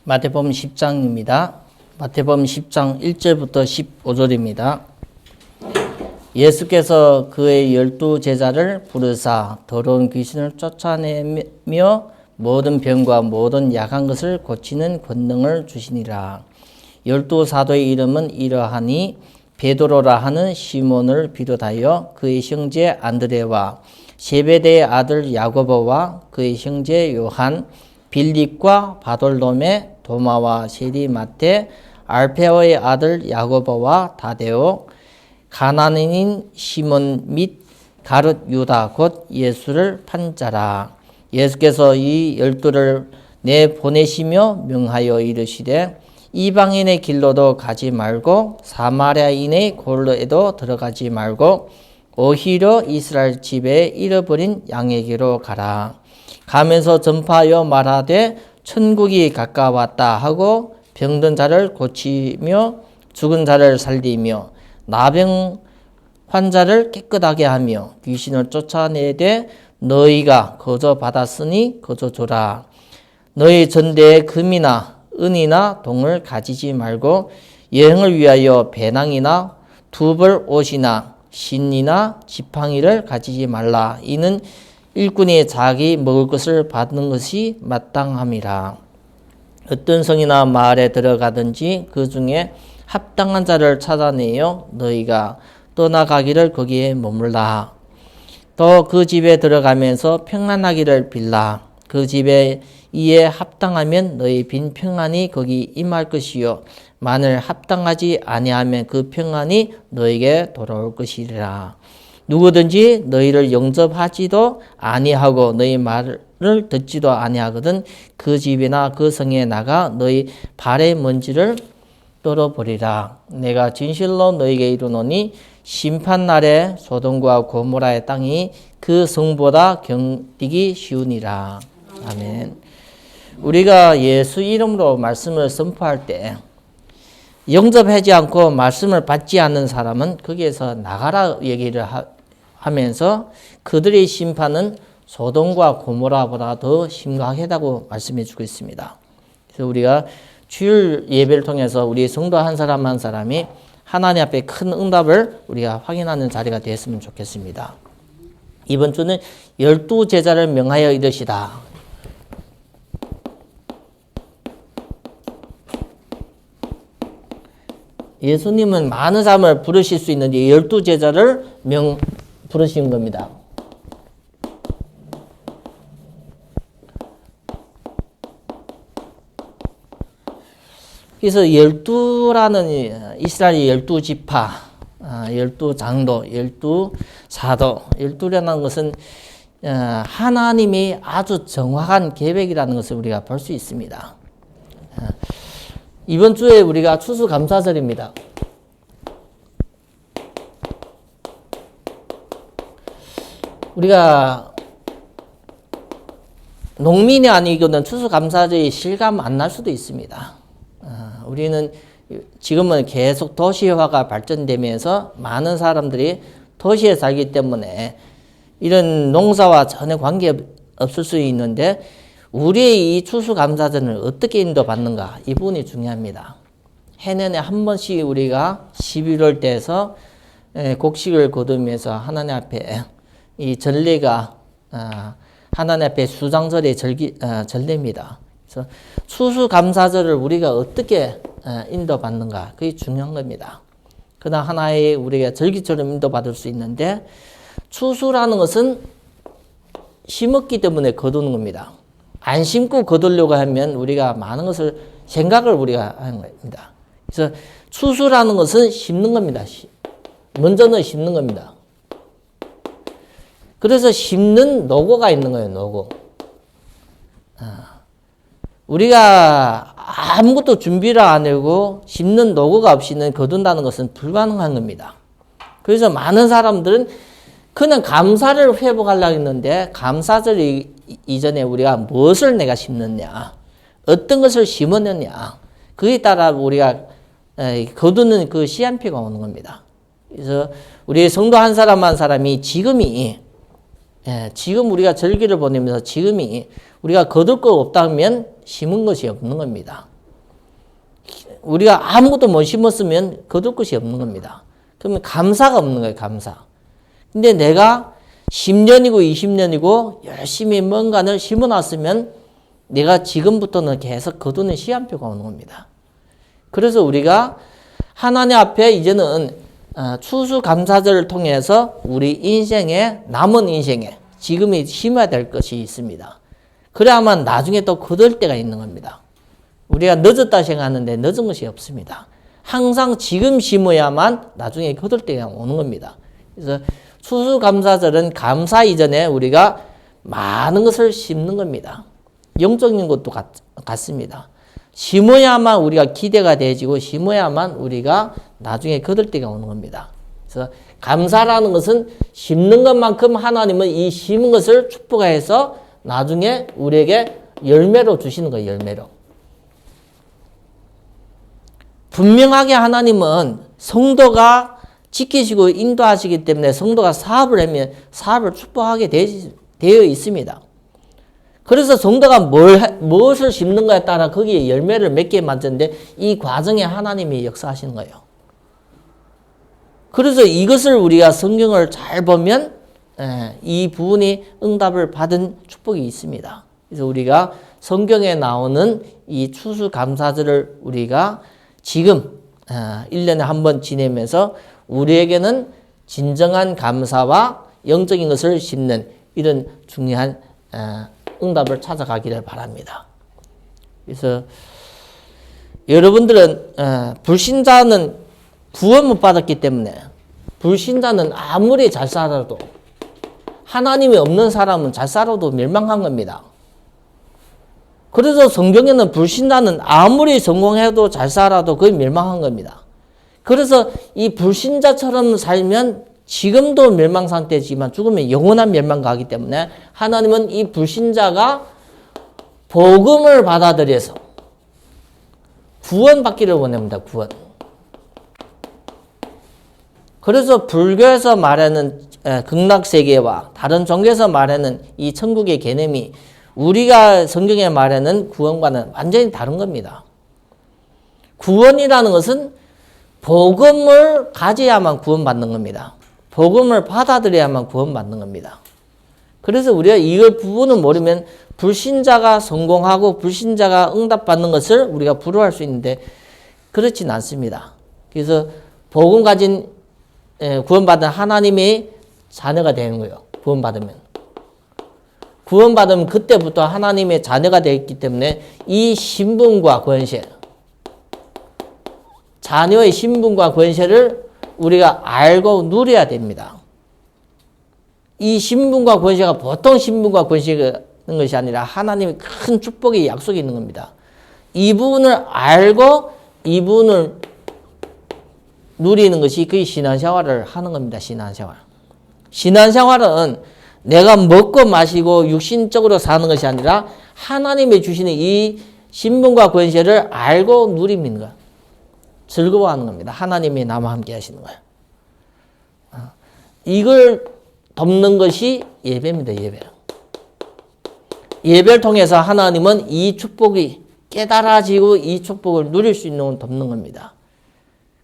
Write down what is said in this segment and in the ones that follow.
마태복음 10장입니다. 마태복음 10장 1절부터 15절입니다. 예수께서 그의 12제자를 부르사 더러운 귀신을 쫓아내며 모든 병과 모든 약한 것을 고치는 권능을 주시니라. 12사도의 이름은 이러하니 베드로라 하는 시몬을 비롯하여 그의 형제 안드레와 세베대의 아들 야고보와 그의 형제 요한, 빌립과 바돌로메, 도마와 세리 마테, 알페오의 아들 야고보와 다데오, 가나안인 시몬 및 가룟 유다 곧 예수를 판 자라. 예수께서 이 12를 내보내시며 명하여 이르시되 이방인의 길로도 가지 말고 사마리아인의 골로에도 들어가지 말고 오히려 이스라엘 집에 잃어버린 양에게로 가라. 가면서 전파하여 말하되 천국이 가까웠다 하고 병든 자를 고치며 죽은 자를 살리며 나병 환자를 깨끗하게 하며 귀신을 쫓아내되 너희가 거저 받았으니 거저 줘라. 너희 전대에 금이나 은이나 동을 가지지 말고 여행을 위하여 배낭이나 두벌 옷이나 신이나 지팡이를 가지지 말라. 이는 일꾼이 자기 먹을 것을 받는 것이 마땅함이라. 어떤 성이나 마을에 들어가든지 그 중에 합당한 자를 찾아내어 너희가 떠나가기를 거기에 머물라. 또 그 집에 들어가면서 평안하기를 빌라. 그 집에 이에 합당하면 너희 빈 평안이 거기 임할 것이요 만일 합당하지 아니하면 그 평안이 너에게 돌아올 것이리라. 누구든지 너희를 영접하지도 아니하고 너희 말을 듣지도 아니하거든 그 집이나 그 성에 나가 너희 발의 먼지를 떨어버리라. 내가 진실로 너희에게 이르노니 심판날에 소돔과 고모라의 땅이 그 성보다 견디기 쉬우니라. 아멘. 우리가 예수 이름으로 말씀을 선포할 때 영접하지 않고 말씀을 받지 않는 사람은 거기에서 나가라 얘기를 하면서 그들의 심판은 소돔과 고모라보다 더 심각하다고 말씀해 주고 있습니다. 그래서 우리가 주일 예배를 통해서 우리 성도 한 사람 한 사람이 하나님 앞에 큰 응답을 우리가 확인하는 자리가 되었으면 좋겠습니다. 이번 주는 12제자를 명하여 이르시다. 예수님은 많은 사람을 부르실 수 있는데 12제자를 부르신 겁니다. 그래서 12라는 이스라엘의 12지파, 12장도, 12사도, 12라는 것은 하나님이 아주 정확한 계획이라는 것을 우리가 볼 수 있습니다. 이번 주에 우리가 추수감사절입니다. 우리가 농민이 아니거든 추수감사절이 실감 안 날 수도 있습니다. 우리는 지금은 계속 도시화가 발전되면서 많은 사람들이 도시에 살기 때문에 이런 농사와 전혀 관계 없을 수 있는데 우리의 이 추수감사절을 어떻게 인도받는가 이 부분이 중요합니다. 해년에 한 번씩 우리가 11월 때에서 곡식을 거두면서 하나님 앞에 이 전례가 하나님 앞에 수장절의 전례입니다. 그래서 추수감사절을 우리가 어떻게 인도받는가 그게 중요한 겁니다. 그러나 하나의 우리가 절기처럼 인도받을 수 있는데 추수라는 것은 심었기 때문에 거두는 겁니다. 안 심고 거두려고 하면 우리가 많은 것을 생각을 우리가 하는 겁니다. 그래서 추수라는 것은 심는 겁니다. 먼저는 심는 겁니다. 그래서 심는 노고가 있는 거예요. 노고. 우리가 아무것도 준비를 안 하고 심는 노고가 없이는 거둔다는 것은 불가능한 겁니다. 그래서 많은 사람들은 그냥 감사를 회복하려고 했는데 감사절 이전에 우리가 무엇을 내가 심느냐 어떤 것을 심었느냐 그에 따라 우리가 거두는 그 시한표가 오는 겁니다. 그래서 우리 성도 한 사람 한 사람이 지금 우리가 절기를 보내면서 지금이 우리가 거둘 거 없다면 심은 것이 없는 겁니다. 우리가 아무것도 못 심었으면 거둘 것이 없는 겁니다. 그러면 감사가 없는 거예요, 감사. 근데 내가 10년이고 20년이고 열심히 뭔가를 심어놨으면 내가 지금부터는 계속 거두는 시한표가 오는 겁니다. 그래서 우리가 하나님 앞에 이제는 추수감사절을 통해서 우리 인생에, 남은 인생에 지금이 심어야 될 것이 있습니다. 그래야만 나중에 또 거둘 때가 있는 겁니다. 우리가 늦었다 생각하는데 늦은 것이 없습니다. 항상 지금 심어야만 나중에 거둘 때가 오는 겁니다. 그래서 추수감사절은 감사 이전에 우리가 많은 것을 심는 겁니다. 영적인 것도 같습니다. 심어야만 우리가 기대가 되어지고 심어야만 우리가 나중에 거둘 때가 오는 겁니다. 그래서 감사라는 것은 심는 것만큼 하나님은 이 심은 것을 축복해서 나중에 우리에게 열매로 주시는 거예요. 열매로. 분명하게 하나님은 성도가 지키시고 인도하시기 때문에 성도가 사업을 하면 사업을 축복하게 되어 있습니다. 그래서 성도가 무엇을 심는가에 따라 거기에 열매를 맺게 만드는데 이 과정에 하나님이 역사하시는 거예요. 그래서 이것을 우리가 성경을 잘 보면 이 부분이 응답을 받은 축복이 있습니다. 그래서 우리가 성경에 나오는 이 추수감사절을 우리가 지금 1년에 한 번 지내면서 우리에게는 진정한 감사와 영적인 것을 심는 이런 중요한 응답을 찾아가기를 바랍니다. 그래서 여러분들은 불신자는 구원 못 받았기 때문에 불신자는 아무리 잘 살아도 하나님이 없는 사람은 잘 살아도 멸망한 겁니다. 그래서 성경에는 불신자는 아무리 성공해도 잘 살아도 거의 멸망한 겁니다. 그래서 이 불신자처럼 살면 지금도 멸망 상태지만 죽으면 영원한 멸망 가기 때문에 하나님은 이 불신자가 복음을 받아들여서 구원받기를 원합니다. 구원. 그래서 불교에서 말하는 극락세계와 다른 종교에서 말하는 이 천국의 개념이 우리가 성경에 말하는 구원과는 완전히 다른 겁니다. 구원이라는 것은 복음을 가져야만 구원받는 겁니다. 복음을 받아들여야만 구원받는 겁니다. 그래서 우리가 이걸 부분을 모르면 불신자가 성공하고 불신자가 응답받는 것을 우리가 부러워할 수 있는데 그렇진 않습니다. 그래서 복음 가진 구원받은 하나님의 자녀가 되는 거예요. 구원받으면 그때부터 하나님의 자녀가 되었기 때문에 이 신분과 권세, 자녀의 신분과 권세를 우리가 알고 누려야 됩니다. 이 신분과 권세가 보통 신분과 권세가 있는 것이 아니라 하나님의 큰 축복의 약속이 있는 겁니다. 이 부분을 알고 이 부분을 누리는 것이 그 신앙생활을 하는 겁니다. 신앙생활. 신앙생활은 내가 먹고 마시고 육신적으로 사는 것이 아니라 하나님이 주시는 이 신분과 권세를 알고 누리는 것. 즐거워하는 겁니다. 하나님이 나와 함께 하시는 거예요. 이걸 돕는 것이 예배입니다. 예배. 예배를 통해서 하나님은 이 축복이 깨달아지고 이 축복을 누릴 수 있는 걸 돕는 겁니다.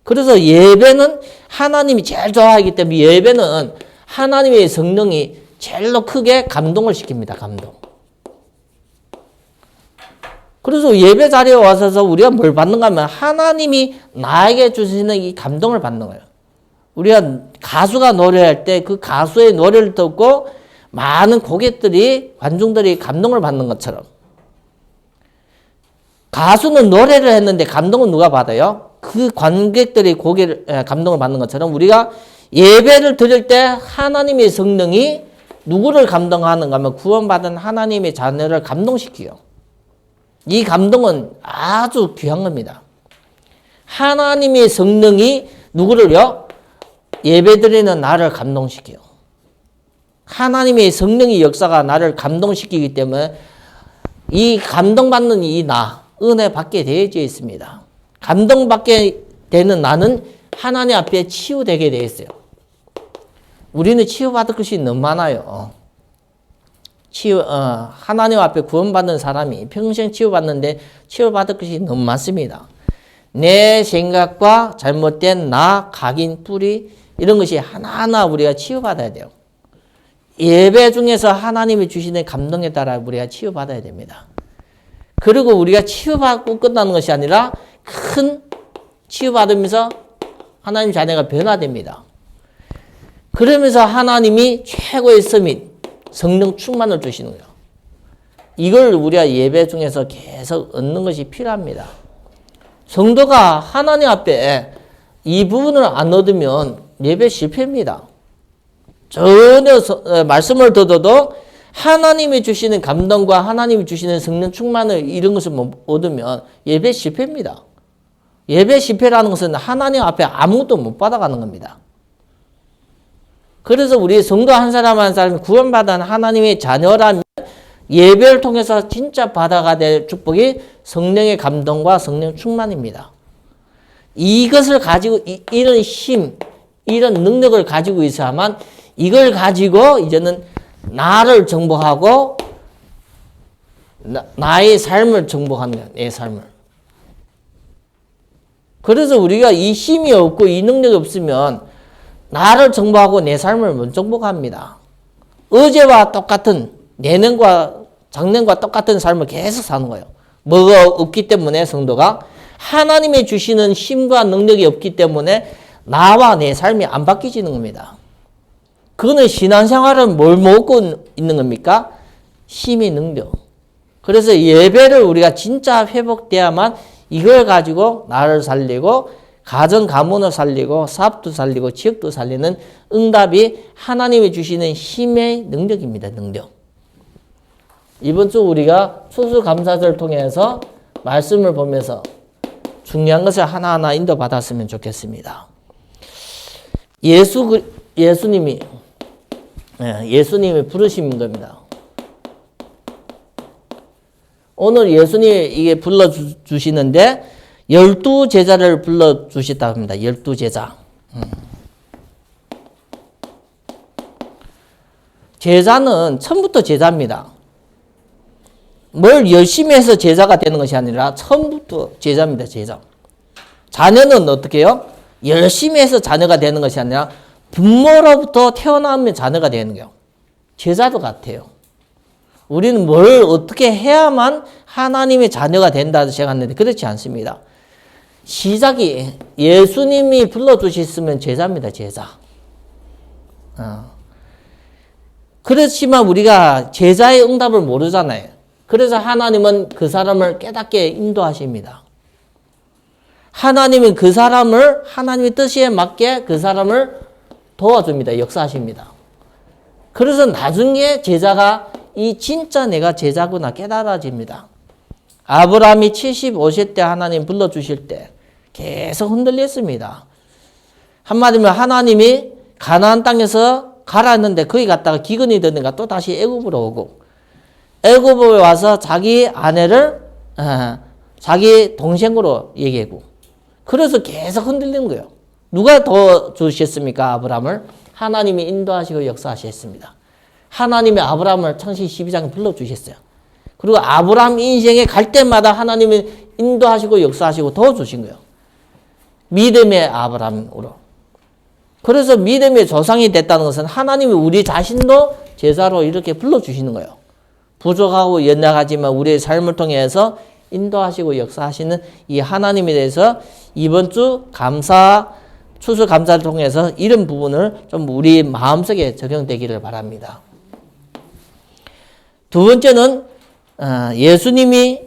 그래서 예배는 하나님이 제일 좋아하기 때문에 예배는 하나님의 성령이 제일로 크게 감동을 시킵니다. 감동. 그래서 예배 자리에 와서 우리가 뭘 받는가 하면 하나님이 나에게 주시는 이 감동을 받는 거예요. 우리가 가수가 노래할 때 그 가수의 노래를 듣고 많은 고객들이, 관중들이 감동을 받는 것처럼 가수는 노래를 했는데 감동은 누가 받아요? 그 관객들이 감동을 받는 것처럼 우리가 예배를 드릴 때 하나님의 성령이 누구를 감동하는가 하면 구원받은 하나님의 자녀를 감동시켜요. 이 감동은 아주 귀한 겁니다. 하나님의 성령이 누구를요? 예배드리는 나를 감동시켜요. 하나님의 성령의 역사가 나를 감동시키기 때문에 이 감동받는 이 나, 은혜 받게 되어져 있습니다. 감동받게 되는 나는 하나님 앞에 치유되게 되어 있어요. 우리는 치유받을 것이 너무 많아요. 하나님 앞에 구원받는 사람이 평생 치유받는데 치유받을 것이 너무 많습니다. 내 생각과 잘못된 나, 각인, 뿌리 이런 것이 하나하나 우리가 치유받아야 돼요. 예배 중에서 하나님이 주시는 감동에 따라 우리가 치유받아야 됩니다. 그리고 우리가 치유받고 끝나는 것이 아니라 큰 치유받으면서 하나님 자녀가 변화됩니다. 그러면서 하나님이 최고의 서밋, 성령 충만을 주시는 거예요. 이걸 우리가 예배 중에서 계속 얻는 것이 필요합니다. 성도가 하나님 앞에 이 부분을 안 얻으면 예배 실패입니다. 전혀 말씀을 듣어도 하나님이 주시는 감동과 하나님이 주시는 성령 충만을 이런 것을 못 얻으면 예배 실패입니다. 예배 실패라는 것은 하나님 앞에 아무것도 못 받아가는 겁니다. 그래서 우리 성도 한 사람 한 사람이 구원받은 하나님의 자녀라면 예배를 통해서 진짜 받아가야 될 축복이 성령의 감동과 성령 충만입니다. 이것을 가지고 이런 힘, 이런 능력을 가지고 있어야만 이걸 가지고 이제는 나를 정복하고 나의 삶을 정복하는 거예요. 내 삶을. 그래서 우리가 이 힘이 없고 이 능력이 없으면 나를 정복하고 내 삶을 못 정복합니다. 어제와 똑같은 내년과 작년과 똑같은 삶을 계속 사는 거예요. 뭐가 없기 때문에 성도가 하나님이 주시는 힘과 능력이 없기 때문에 나와 내 삶이 안 바뀌지는 겁니다. 그거는 신앙생활은 뭘 먹고 있는 겁니까? 힘의 능력. 그래서 예배를 우리가 진짜 회복돼야만 이걸 가지고 나를 살리고 가정 가문을 살리고 사업도 살리고 지역도 살리는 응답이 하나님이 주시는 힘의 능력입니다. 능력. 이번 주 우리가 추수감사절을 통해서 말씀을 보면서 중요한 것을 하나하나 인도받았으면 좋겠습니다. 예수님이 부르신 겁니다. 오늘 예수님이 이게 불러주시는데 12제자를 불러주셨다고 합니다. 12제자. 제자는 처음부터 제자입니다. 뭘 열심히 해서 제자가 되는 것이 아니라 처음부터 제자입니다. 제자. 자녀는 어떻게 해요? 열심히 해서 자녀가 되는 것이 아니라 부모로부터 태어나면 자녀가 되는 거예요. 제자도 같아요. 우리는 뭘 어떻게 해야만 하나님의 자녀가 된다 생각하는데 그렇지 않습니다. 시작이 예수님이 불러주셨으면 제자입니다. 제자. 그렇지만 우리가 제자의 응답을 모르잖아요. 그래서 하나님은 그 사람을 깨닫게 인도하십니다. 하나님은 그 사람을 하나님의 뜻에 맞게 그 사람을 도와줍니다. 역사하십니다. 그래서 나중에 제자가 이 진짜 내가 제자구나 깨달아집니다. 아브라함이 75세 때 하나님 불러주실 때 계속 흔들렸습니다. 한마디로 하나님이 가나안 땅에서 가라 했는데 거기 갔다가 기근이 되는가 또 다시 애굽으로 오고 애굽에 와서 자기 아내를 자기 동생으로 얘기하고 그래서 계속 흔들리는 거예요. 누가 도와주셨습니까? 아브라함을? 하나님이 인도하시고 역사하셨습니다. 하나님이 아브라함을 창세기 12장에 불러주셨어요. 그리고 아브라함 인생에 갈 때마다 하나님이 인도하시고 역사하시고 도와주신 거예요. 믿음의 아브라함으로. 그래서 믿음의 조상이 됐다는 것은 하나님이 우리 자신도 제자로 이렇게 불러주시는 거예요. 부족하고 연약하지만 우리의 삶을 통해서 인도하시고 역사하시는 이 하나님에 대해서 이번 주 추수감사를 통해서 이런 부분을 좀 우리 마음속에 적용되기를 바랍니다. 두 번째는 예수님이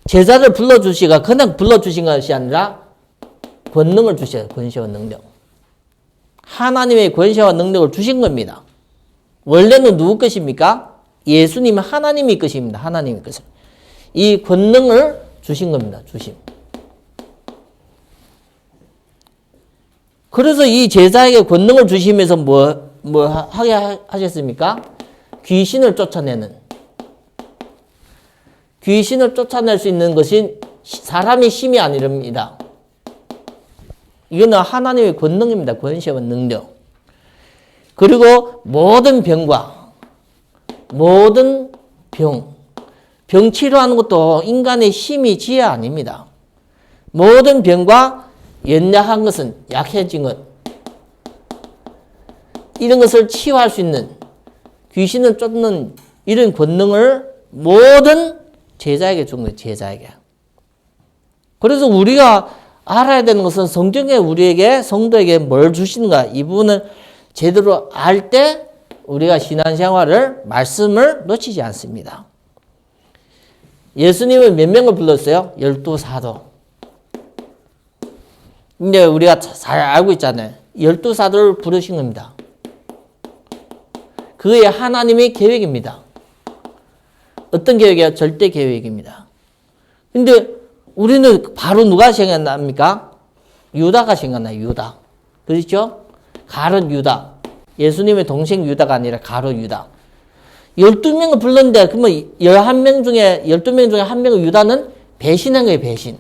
제자를 불러주시가 그냥 불러주신 것이 아니라 권능을 주셔요. 권세와 능력. 하나님의 권세와 능력을 주신 겁니다. 원래는 누구 것입니까? 예수님은 하나님의 것입니다. 하나님의 것을. 이 권능을 주신 겁니다. 주심. 그래서 이 제자에게 권능을 주시면서 뭐 하게 하셨습니까? 귀신을 쫓아내는. 귀신을 쫓아낼 수 있는 것이 사람의 힘이 아니랍니다. 이거는 하나님의 권능입니다. 권세와 능력. 그리고 모든 병과 모든 병 치료하는 것도 인간의 힘이 지혜 아닙니다. 모든 병과 연약한 것은 약해진 것 이런 것을 치유할 수 있는 귀신을 쫓는 이런 권능을 모든 제자에게 준 거예요. 제자에게. 그래서 우리가 알아야 되는 것은 성경에 우리에게 성도에게 뭘 주시는가 이 부분을 제대로 알 때 우리가 신앙생활을 말씀을 놓치지 않습니다. 예수님은 몇 명을 불렀어요? 12사도. 근데 우리가 잘 알고 있잖아요. 12사도를 부르신 겁니다. 그게 하나님의 계획입니다. 어떤 계획이에요? 절대 계획입니다. 근데 우리는 바로 누가 생각납니까? 유다가 생각나요. 유다. 그렇죠? 가룟 유다. 예수님의 동생 유다가 아니라 가룟 유다. 12명을 불렀는데 그러면 12명 중에 1명의 유다는 배신한 거예요. 배신.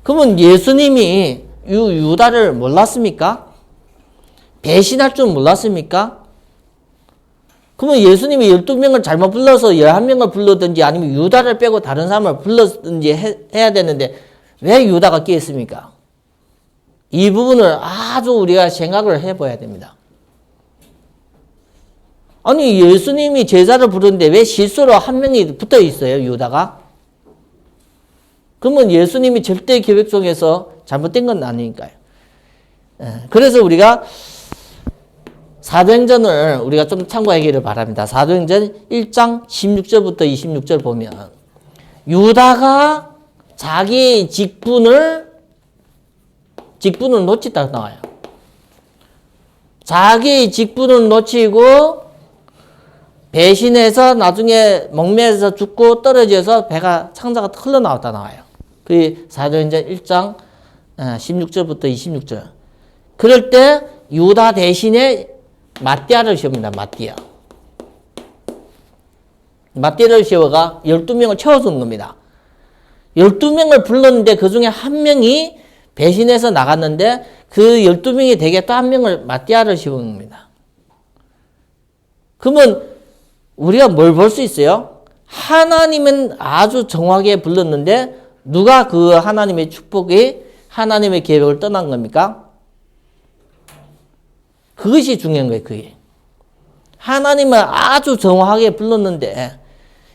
그러면 예수님이 유다를 몰랐습니까? 배신할 줄 몰랐습니까? 그러면 예수님이 12명을 잘못 불러서 11명을 불렀든지 아니면 유다를 빼고 다른 사람을 불렀든지 해야 되는데 왜 유다가 끼었습니까? 이 부분을 아주 우리가 생각을 해봐야 됩니다. 아니 예수님이 제자를 부르는데 왜 실수로 한 명이 붙어 있어요? 유다가? 그러면 예수님이 절대 계획 속에서 잘못된 건 아니니까요. 그래서 우리가 사도행전을 우리가 좀 참고하기를 바랍니다. 사도행전 1장 16절부터 26절 보면 유다가 자기 직분을 놓쳤다고 나와요. 자기 직분을 놓치고 배신해서 나중에 목매에서 죽고 떨어져서 배가 창자가 흘러나왔다 나와요. 그게 사도행전 1장 16절부터 26절. 그럴 때 유다 대신에 마띠아를 세웁니다. 마띠아를 세워가 12명을 채워준 겁니다. 12명을 불렀는데 그 중에 한 명이 배신해서 나갔는데 그 12명이 되게 또 한 명을 마띠아를 세운 겁니다. 그러면 우리가 뭘 볼 수 있어요? 하나님은 아주 정확하게 불렀는데 누가 그 하나님의 축복이 하나님의 계획을 떠난 겁니까? 그것이 중요한 거예요. 그게. 하나님은 아주 정확하게 불렀는데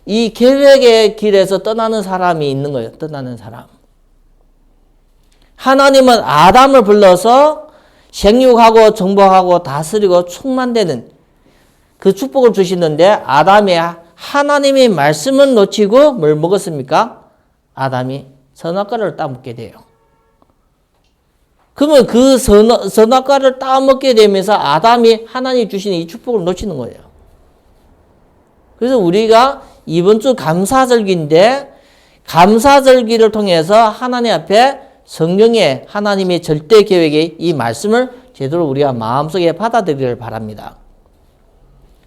이 계획의 길에서 떠나는 사람이 있는 거예요. 떠나는 사람. 하나님은 아담을 불러서 생육하고 정복하고 다스리고 충만되는 그 축복을 주시는데 아담이 하나님의 말씀을 놓치고 뭘 먹었습니까? 아담이 선악과를 따먹게 돼요. 그러면 그 선악과를 따먹게 되면서 아담이 하나님이 주신 이 축복을 놓치는 거예요. 그래서 우리가 이번 주 감사절기인데 감사절기를 통해서 하나님 앞에 성경의 하나님의 절대 계획의 이 말씀을 제대로 우리가 마음속에 받아들이기를 바랍니다.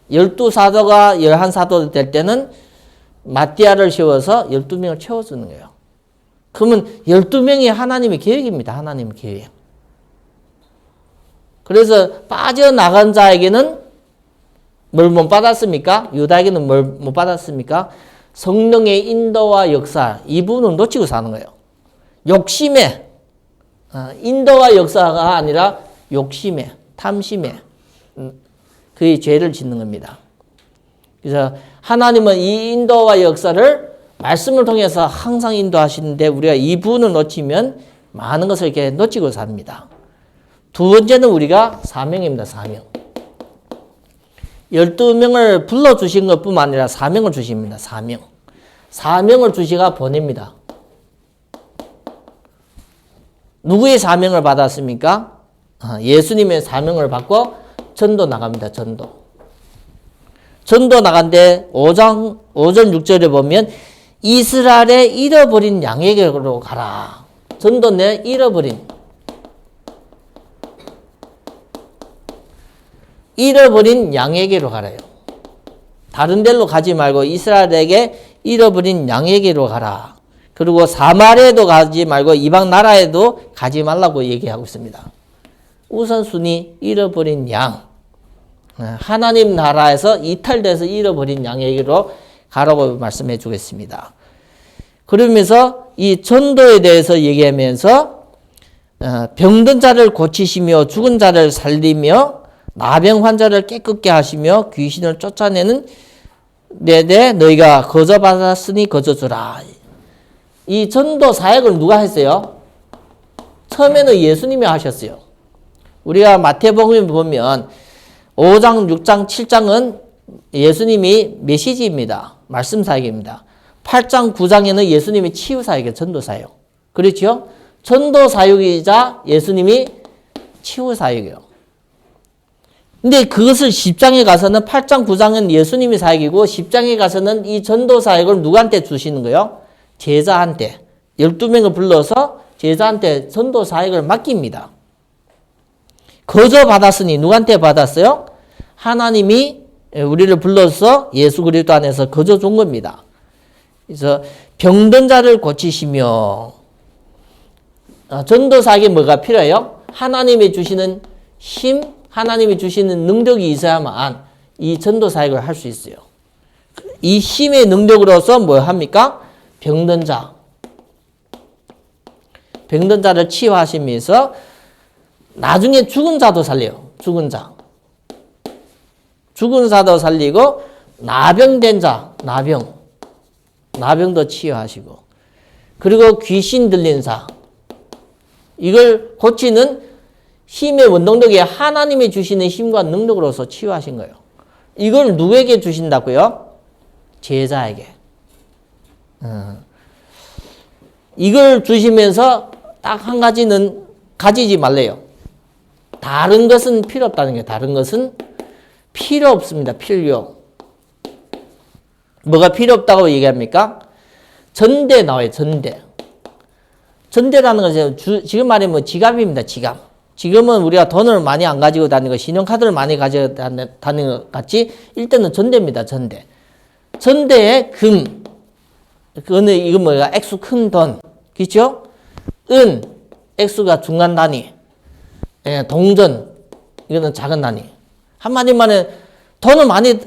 12사도가 11사도 될 때는 마띠아를 세워서 12명을 채워주는 거예요. 그러면 12명이 하나님의 계획입니다. 하나님의 계획. 그래서 빠져나간 자에게는 뭘 못 받았습니까? 유다에게는 뭘 못 받았습니까? 성령의 인도와 역사, 이 부분을 놓치고 사는 거예요. 욕심에, 인도와 역사가 아니라 욕심에, 탐심에, 그의 죄를 짓는 겁니다. 그래서 하나님은 이 인도와 역사를 말씀을 통해서 항상 인도하시는데 우리가 이 부분을 놓치면 많은 것을 이렇게 놓치고 삽니다. 두 번째는 우리가 사명입니다. 사명. 12명을 불러주신 것뿐만 아니라 사명을 주십니다. 사명. 사명을 주시가 보냅니다. 누구의 사명을 받았습니까? 예수님의 사명을 받고 전도 나갑니다. 전도 나간데 5장 5절 6절에 보면 이스라엘의 잃어버린 양에게로 가라. 전도 내 잃어버린 양에게로 가라요. 다른 데로 가지 말고 이스라엘에게 잃어버린 양에게로 가라. 그리고 사마리아에도 가지 말고 이방 나라에도 가지 말라고 얘기하고 있습니다. 우선순위 잃어버린 양. 하나님 나라에서 이탈돼서 잃어버린 양에게로 가라고 말씀해 주겠습니다. 그러면서 이 전도에 대해서 얘기하면서 병든 자를 고치시며 죽은 자를 살리며 나병 환자를 깨끗게 하시며 귀신을 쫓아내는 데에 너희가 거저 받았으니 거저 주라. 이 전도 사역을 누가 했어요? 처음에는 예수님이 하셨어요. 우리가 마태복음에 보면 5장, 6장, 7장은 예수님이 메시지입니다. 말씀 사역입니다. 8장, 9장에는 예수님이 치유 사역이에요. 전도 사역. 그렇죠? 전도 사역이자 예수님이 치유 사역이에요. 근데 그것을 10장에 가서는 8장, 9장은 예수님이 사역이고 10장에 가서는 이 전도 사역을 누구한테 주시는 거예요? 제자한테. 12명을 불러서 제자한테 전도 사역을 맡깁니다. 거저 받았으니 누구한테 받았어요? 하나님이 우리를 불러서 예수 그리스도 안에서 거저 준 겁니다. 그래서 병든 자를 고치시며 전도 사역에 뭐가 필요해요? 하나님이 주시는 힘, 하나님이 주시는 능력이 있어야만 이 전도 사역을 할 수 있어요. 이 힘의 능력으로서 뭐 합니까? 병든 자를 치유하시면서 나중에 죽은 자도 살려요. 죽은 자도 살리고 나병된 자, 나병도 치유하시고 그리고 귀신 들린 자 이걸 고치는 힘의 원동력이 하나님이 주시는 힘과 능력으로서 치유하신 거예요. 이걸 누구에게 주신다고요? 제자에게. 이걸 주시면서 딱 한 가지는 가지지 말래요. 다른 것은 필요 없다는 게 다른 것은 필요 없습니다. 필요. 뭐가 필요 없다고 얘기합니까? 전대 나와요. 전대라는 것은 지금 말하면 지갑입니다. 지금은 우리가 돈을 많이 안 가지고 다니고 신용카드를 많이 가지고 다니는 것 같이 일단은 전대입니다. 전대에 금. 그거는 이건 뭐야? 액수 큰 돈. 그렇죠? 은. 액수가 중간 단위. 동전. 이거는 작은 단위. 한마디 말해 돈을 많이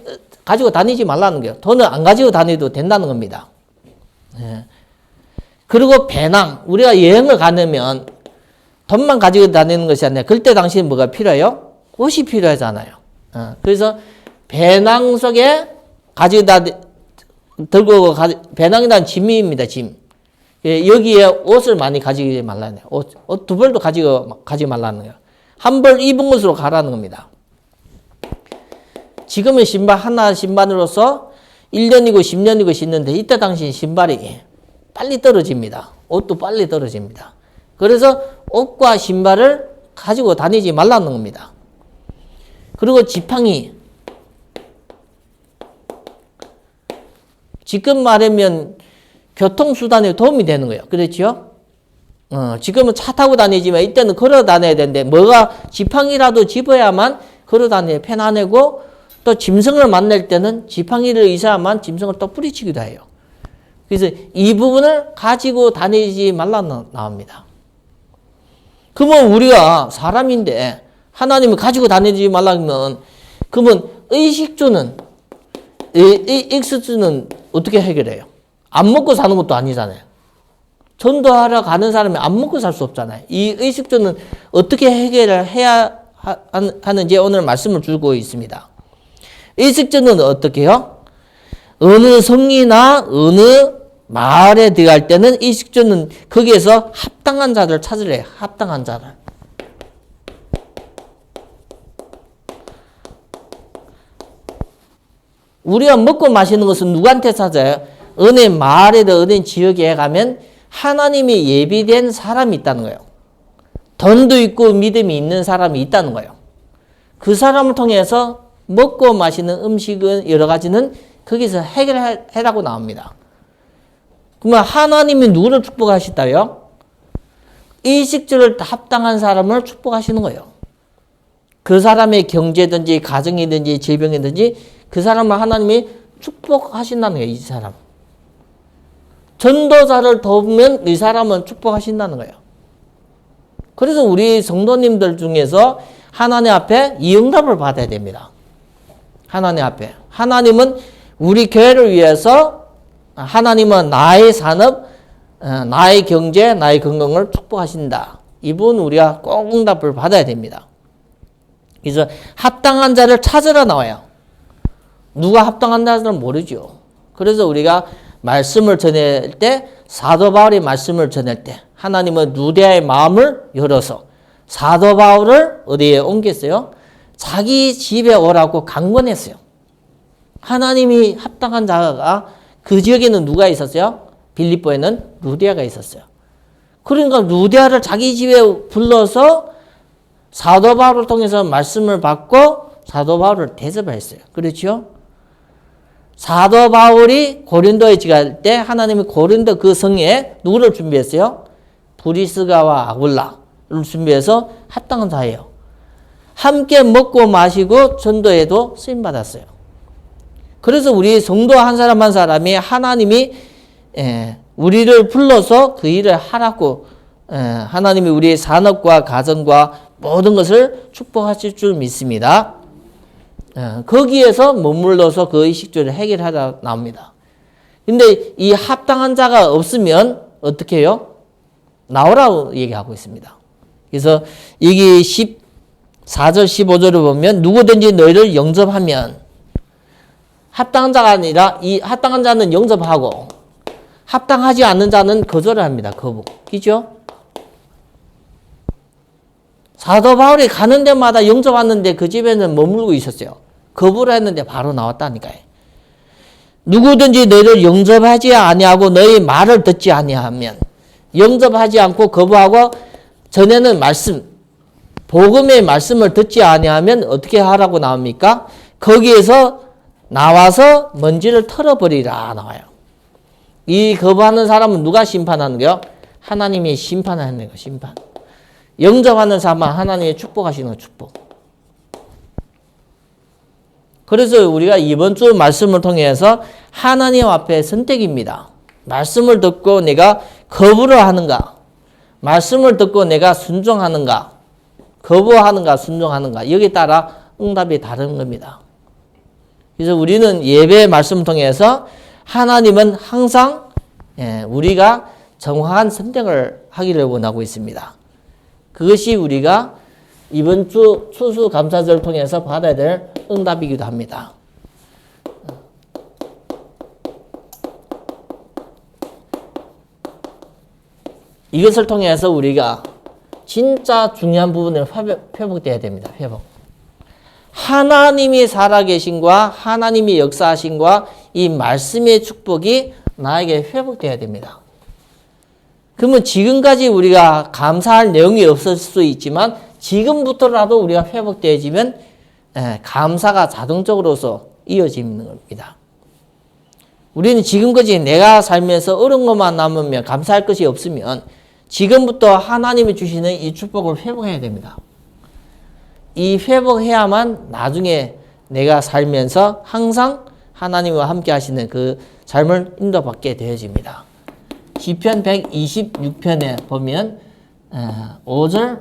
가지고 다니지 말라는 거예요. 돈을 안 가지고 다니도 된다는 겁니다. 그리고 배낭. 우리가 여행을 가려면 돈만 가지고 다니는 것이 아니라 그때 당시에 뭐가 필요해요? 옷이 필요하잖아요. 그래서 배낭 속에 가지고 들고 배낭이란 짐입니다. 짐. 여기에 옷을 많이 가지지 말라는 거예요. 옷 두 벌도 가지 말라는 거예요. 한 벌 입은 것으로 가라는 겁니다. 지금은 신발 하나 신발으로서 1년이고 10년이고 신는데 이때 당시 신발이 빨리 떨어집니다. 옷도 빨리 떨어집니다. 그래서 옷과 신발을 가지고 다니지 말라는 겁니다. 그리고 지팡이. 지금 말하면 교통수단에 도움이 되는 거예요. 그렇죠? 지금은 차 타고 다니지만 이때는 걸어 다녀야 되는데 뭐가 지팡이라도 집어야만 걸어 다니기 편안하고 또 짐승을 만날 때는 지팡이를 있어야만 짐승을 또 뿌리치기도 해요. 그래서 이 부분을 가지고 다니지 말라 나옵니다. 그러면 우리가 사람인데 하나님을 가지고 다니지 말라면 그러면 의식주는 어떻게 해결해요? 안 먹고 사는 것도 아니잖아요. 전도하러 가는 사람이 안 먹고 살 수 없잖아요. 이 의식주는 어떻게 해결을 해야 하는지 오늘 말씀을 주고 있습니다. 의식주는 어떻게 해요? 어느 성이나 어느 마을에 들어갈 때는 의식주는 거기에서 합당한 자를 찾으래요. 합당한 자를. 우리가 먹고 마시는 것은 누구한테 찾아요? 어느 마을에든 어느 지역에 가면 하나님이 예비된 사람이 있다는 거예요. 돈도 있고 믿음이 있는 사람이 있다는 거예요. 그 사람을 통해서 먹고 마시는 음식은 여러 가지는 거기서 해결하라고 나옵니다. 그러면 하나님이 누구를 축복하시다요? 의식주를 합당한 사람을 축복하시는 거예요. 그 사람의 경제든지 가정이든지 질병이든지 그 사람을 하나님이 축복하신다는 거예요. 이 사람. 전도자를 돕으면 이 사람은 축복하신다는 거예요. 그래서 우리 성도님들 중에서 하나님 앞에 이 응답을 받아야 됩니다. 하나님 앞에. 하나님은 우리 교회를 위해서 하나님은 나의 산업, 나의 경제, 나의 건강을 축복하신다. 이 부분 우리가 꼭 응답을 받아야 됩니다. 그래서 합당한 자를 찾으러 나와요. 누가 합당한 자는 모르죠. 그래서 우리가 말씀을 전할 때, 사도 바울이 말씀을 전할 때 하나님은 루디아의 마음을 열어서 사도 바울을 어디에 옮겼어요? 자기 집에 오라고 강권했어요. 하나님이 합당한 자가 그 지역에는 누가 있었어요? 빌립보에는 루디아가 있었어요. 그러니까 루디아를 자기 집에 불러서 사도 바울을 통해서 말씀을 받고 사도 바울을 대접했어요. 그렇죠? 사도 바울이 고린도에 갈 때 하나님이 고린도 그 성에 누구를 준비했어요? 브리스가와 아굴라를 준비해서 합당한 자예요. 함께 먹고 마시고 전도에도 쓰임받았어요. 그래서 우리 성도 한 사람 한 사람이 하나님이 우리를 불러서 그 일을 하라고 하나님이 우리의 산업과 가정과 모든 것을 축복하실 줄 믿습니다. 거기에서 머물러서 그 의식주를 해결하다 나옵니다. 근데 이 합당한 자가 없으면 어떻게 해요? 나오라고 얘기하고 있습니다. 그래서 여기 14절 15절을 보면 누구든지 너희를 영접하면 합당한 자가 아니라 이 합당한 자는 영접하고 합당하지 않는 자는 거절을 합니다. 거부. 그죠? 사도 바울이 가는 데마다 영접 왔는데 그 집에는 머물고 있었어요. 거부를 했는데 바로 나왔다니까요. 누구든지 너희를 영접하지 아니하고 너희 말을 듣지 아니하면 영접하지 않고 거부하고 전에는 말씀 복음의 말씀을 듣지 아니하면 어떻게 하라고 나옵니까? 거기에서 나와서 먼지를 털어버리라 나와요. 이 거부하는 사람은 누가 심판하는 거요? 하나님이 심판하는 거예요. 심판. 영접하는 사람은 하나님의 축복하시는 축복. 그래서 우리가 이번 주 말씀을 통해서 하나님 앞에 선택입니다. 말씀을 듣고 내가 거부를 하는가? 말씀을 듣고 내가 순종하는가? 거부하는가? 순종하는가? 여기에 따라 응답이 다른 겁니다. 그래서 우리는 예배의 말씀을 통해서 하나님은 항상 우리가 정확한 선택을 하기를 원하고 있습니다. 그것이 우리가 이번 주 추수감사절을 통해서 받아야 될 응답이기도 합니다. 이것을 통해서 우리가 진짜 중요한 부분을 회복돼야 됩니다. 회복. 하나님이 살아계신과 하나님이 역사하신과 이 말씀의 축복이 나에게 회복돼야 됩니다. 그러면 지금까지 우리가 감사할 내용이 없을 수 있지만 지금부터라도 우리가 회복되어지면 감사가 자동적으로서 이어지는 겁니다. 우리는 지금까지 내가 살면서 어려운 것만 남으면 감사할 것이 없으면 지금부터 하나님이 주시는 이 축복을 회복해야 됩니다. 이 회복해야만 나중에 내가 살면서 항상 하나님과 함께 하시는 그 삶을 인도받게 되어집니다. 시편 126편에 보면 5절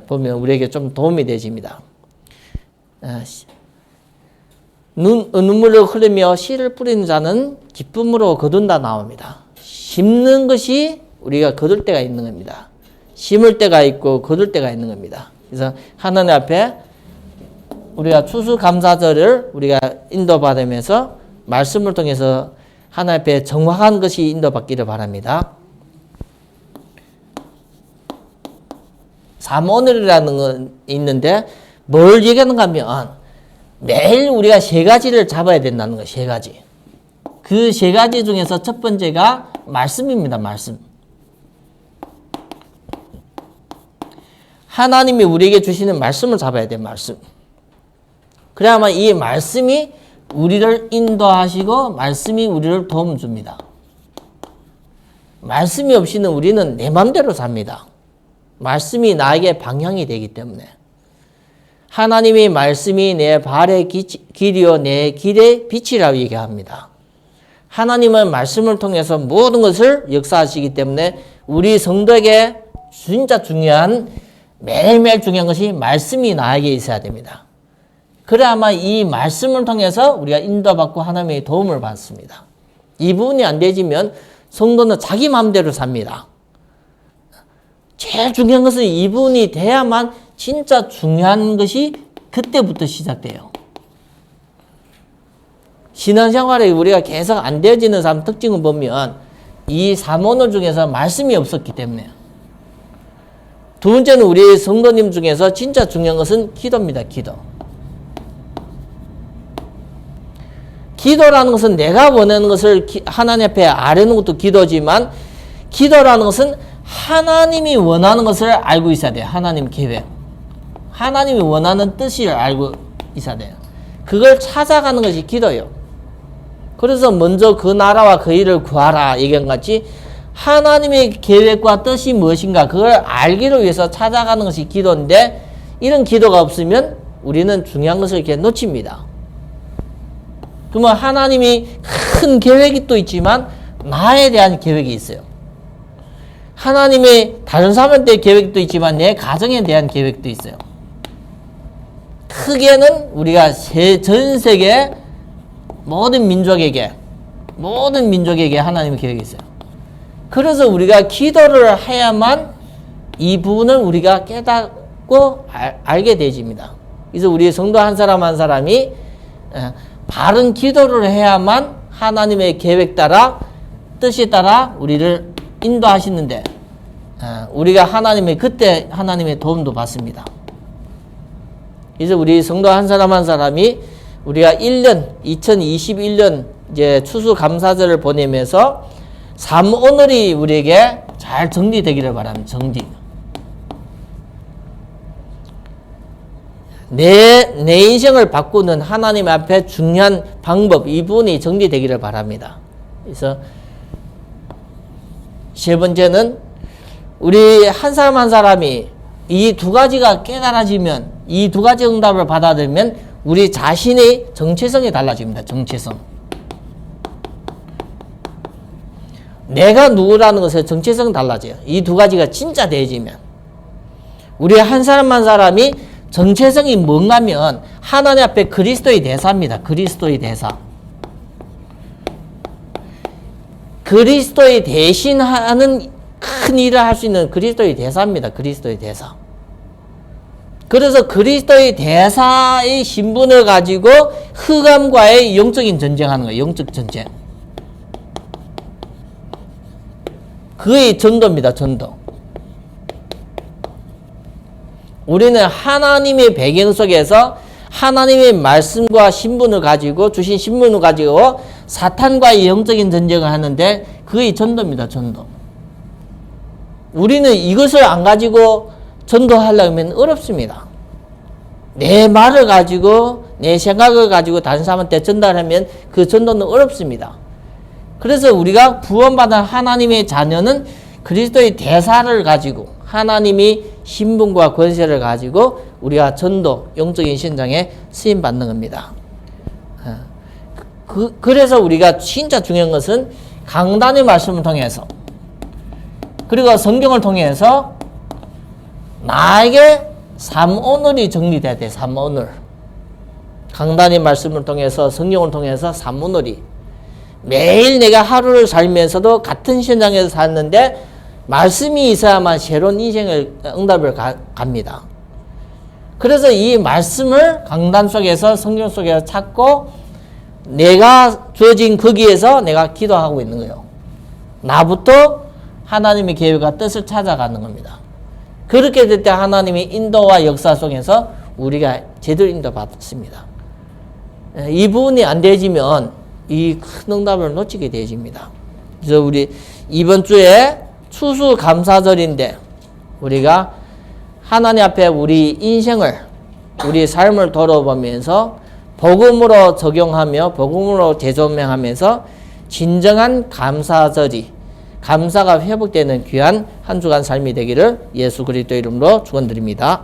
보면 우리에게 좀 도움이 되집니다. 눈물을 흘리며 씨를 뿌리는 자는 기쁨으로 거둔다 나옵니다. 심는 것이 우리가 거둘 때가 있는 겁니다. 심을 때가 있고 거둘 때가 있는 겁니다. 그래서 하나님 앞에 우리가 추수감사절을 우리가 인도받으면서 말씀을 통해서 하나님 앞에 정확한 것이 인도받기를 바랍니다. 사모늘이라는 건 있는데 뭘 얘기하는가 하면 매일 우리가 세 가지를 잡아야 된다는 거예요. 세 가지. 그 세 가지 중에서 첫 번째가 말씀입니다. 말씀. 하나님이 우리에게 주시는 말씀을 잡아야 돼. 말씀. 그래야만 이 말씀이 우리를 인도하시고 말씀이 우리를 도움 줍니다. 말씀이 없이는 우리는 내 맘대로 삽니다. 말씀이 나에게 방향이 되기 때문에 하나님의 말씀이 내 발의 길이요 내 길의 빛이라고 얘기합니다. 하나님은 말씀을 통해서 모든 것을 역사하시기 때문에 우리 성도에게 진짜 중요한 매일매일 중요한 것이 말씀이 나에게 있어야 됩니다. 그래야만 이 말씀을 통해서 우리가 인도받고 하나님의 도움을 받습니다. 이 부분이 안 되지면 성도는 자기 마음대로 삽니다. 제일 중요한 것은 이분이 돼야만 진짜 중요한 것이 그때부터 시작돼요. 신앙생활에 우리가 계속 안 되어지는 사람 특징을 보면 이 3오늘 중에서 말씀이 없었기 때문에. 두 번째는 우리 성도님 중에서 진짜 중요한 것은 기도입니다. 기도. 기도라는 것은 내가 원하는 것을 하나님 앞에 아뢰는 것도 기도지만, 기도라는 것은 하나님이 원하는 것을 알고 있어야 돼요. 하나님 계획. 하나님이 원하는 뜻을 알고 있어야 돼요. 그걸 찾아가는 것이 기도예요. 그래서 먼저 그 나라와 그 일을 구하라 얘기한 같이 하나님의 계획과 뜻이 무엇인가 그걸 알기를 위해서 찾아가는 것이 기도인데, 이런 기도가 없으면 우리는 중요한 것을 이렇게 놓칩니다. 그러면 하나님이 큰 계획이 또 있지만 나에 대한 계획이 있어요. 하나님의 다른 사람한테 계획도 있지만 내 가정에 대한 계획도 있어요. 크게는 우리가 전 세계 모든 민족에게 하나님의 계획이 있어요. 그래서 우리가 기도를 해야만 이 부분을 우리가 깨닫고 알게 되집니다. 그래서 우리 성도 한 사람 한 사람이 바른 기도를 해야만 하나님의 계획 따라 뜻에 따라 우리를 인도하시는데, 우리가 그때 하나님의 도움도 받습니다. 그래서 우리 성도 한 사람 한 사람이 우리가 2021년 이제 추수감사절을 보내면서 3오늘이 우리에게 잘 정리되기를 바랍니다. 정리. 내 인생을 바꾸는 하나님 앞에 중요한 방법, 이 부분이 정리되기를 바랍니다. 그래서 세 번째는 우리 한 사람 한 사람이 이 두 가지가 깨달아지면, 이 두 가지 응답을 받아들면 우리 자신의 정체성이 달라집니다. 정체성. 내가 누구라는 것에 정체성 달라져요. 이 두 가지가 진짜 되어지면. 우리 한 사람 한 사람이 정체성이 뭔가면 하나님 앞에 그리스도의 대사입니다. 그리스도의 대사. 그리스도의 대신하는 큰 일을 할 수 있는 그리스도의 대사입니다. 그리스도의 대사. 그래서 그리스도의 대사의 신분을 가지고 흑암과의 영적인 전쟁하는 거예요. 영적 전쟁. 그의 전도입니다. 전도. 우리는 하나님의 배경 속에서 하나님의 말씀과 신분을 가지고, 주신 신분을 가지고 사탄과의 영적인 전쟁을 하는데 그의 전도입니다. 전도. 우리는 이것을 안 가지고 전도하려면 어렵습니다. 내 말을 가지고, 내 생각을 가지고 다른 사람한테 전달하면 그 전도는 어렵습니다. 그래서 우리가 구원받은 하나님의 자녀는 그리스도의 대사를 가지고, 하나님이 신분과 권세를 가지고 우리가 전도, 영적인 신장에 쓰임받는 겁니다. 그래서 우리가 진짜 중요한 것은 강단의 말씀을 통해서, 그리고 성경을 통해서 나에게 3오늘이 정리돼야 돼. 3오늘. 강단의 말씀을 통해서, 성경을 통해서 3오늘이. 매일 내가 하루를 살면서도 같은 현장에서 살았는데 말씀이 있어야만 새로운 인생을 응답을 갑니다. 그래서 이 말씀을 강단 속에서, 성경 속에서 찾고 내가 주어진 거기에서 내가 기도하고 있는 거예요. 나부터 하나님의 계획과 뜻을 찾아가는 겁니다. 그렇게 될 때 하나님의 인도와 역사 속에서 우리가 제대로 인도받습니다. 이 부분이 안 되어지면 이 큰 응답을 놓치게 되어집니다. 그래서 우리 이번 주에 추수감사절인데 우리가 하나님 앞에 우리 인생을, 우리 삶을 돌아보면서 복음으로 적용하며 복음으로 재조명하면서 진정한 감사절이, 감사가 회복되는 귀한 한 주간 삶이 되기를 예수 그리스도 이름으로 축원드립니다.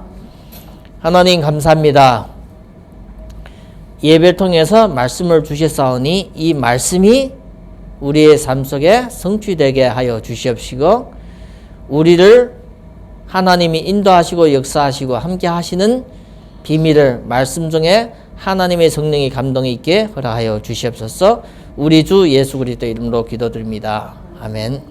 하나님 감사합니다. 예배를 통해서 말씀을 주셨사오니 이 말씀이 우리의 삶 속에 성취되게 하여 주시옵시고, 우리를 하나님이 인도하시고 역사하시고 함께 하시는 비밀을 말씀 중에 하나님의 성령의 감동이 있게 허락하여 주시옵소서. 우리 주 예수 그리스도 이름으로 기도드립니다. 아멘.